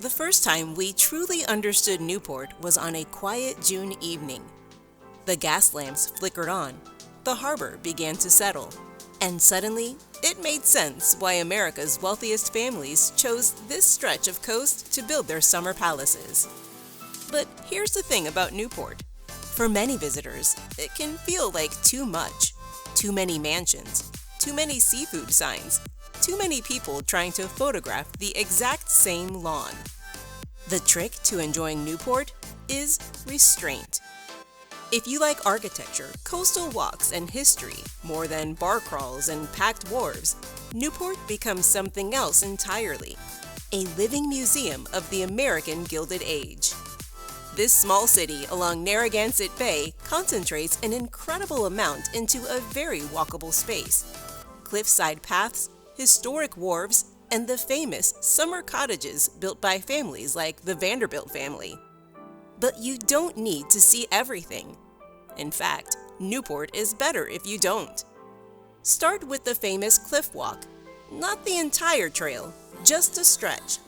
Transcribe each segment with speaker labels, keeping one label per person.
Speaker 1: The first time we truly understood Newport was on a quiet June evening. The gas lamps flickered on, the harbor began to settle, and suddenly it made sense why America's wealthiest families chose this stretch of coast to build their summer palaces. But here's the thing about Newport. For many visitors, it can feel like too much. Too many mansions, too many seafood signs, too many people trying to photograph the exact same lawn. The trick to enjoying Newport is restraint. If you like architecture, coastal walks, and history more than bar crawls and packed wharves, Newport becomes something else entirely, a living museum of the American Gilded Age. This small city along Narragansett Bay concentrates an incredible amount into a very walkable space. Cliffside paths, historic wharves, and the famous summer cottages built by families like the Vanderbilt family. But you don't need to see everything. In fact, Newport is better if you don't. Start with the famous cliff walk. Not the entire trail, just a stretch.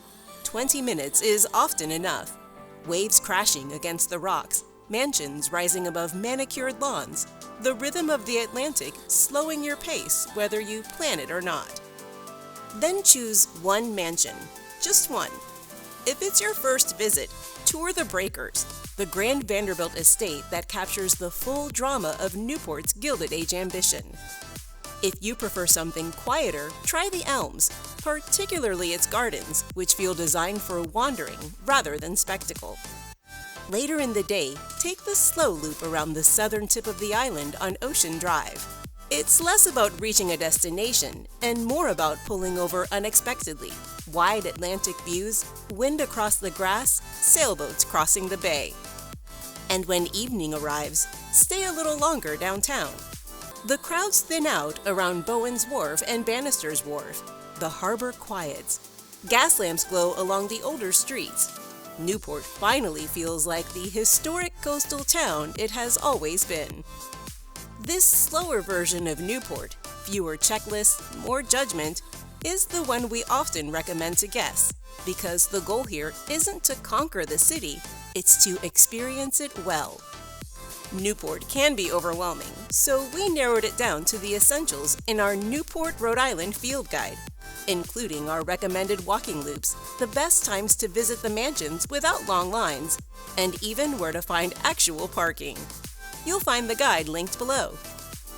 Speaker 1: 20 minutes is often enough. Waves crashing against the rocks, mansions rising above manicured lawns, the rhythm of the Atlantic slowing your pace whether you plan it or not. Then choose one mansion, just one. If it's your first visit, tour the Breakers, the grand Vanderbilt estate that captures the full drama of Newport's Gilded Age ambition. If you prefer something quieter, try the Elms, particularly its gardens, which feel designed for wandering rather than spectacle. Later in the day, take the slow loop around the southern tip of the island on Ocean Drive. It's less about reaching a destination and more about pulling over unexpectedly. Wide Atlantic views, wind across the grass, sailboats crossing the bay. And when evening arrives, stay a little longer downtown. The crowds thin out around Bowen's Wharf and Bannister's Wharf. The harbor quiets. Gas lamps glow along the older streets. Newport finally feels like the historic coastal town it has always been. This slower version of Newport, fewer checklists, more judgment, is the one we often recommend to guests, because the goal here isn't to conquer the city, it's to experience it well. Newport can be overwhelming, so we narrowed it down to the essentials in our Newport, Rhode Island field guide, including our recommended walking loops, the best times to visit the mansions without long lines, and even where to find actual parking. You'll find the guide linked below.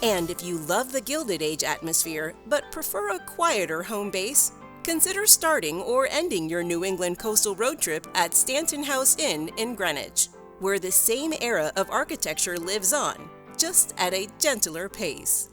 Speaker 1: And if you love the Gilded Age atmosphere but prefer a quieter home base, consider starting or ending your New England coastal road trip at Stanton House Inn in Greenwich, where the same era of architecture lives on, just at a gentler pace.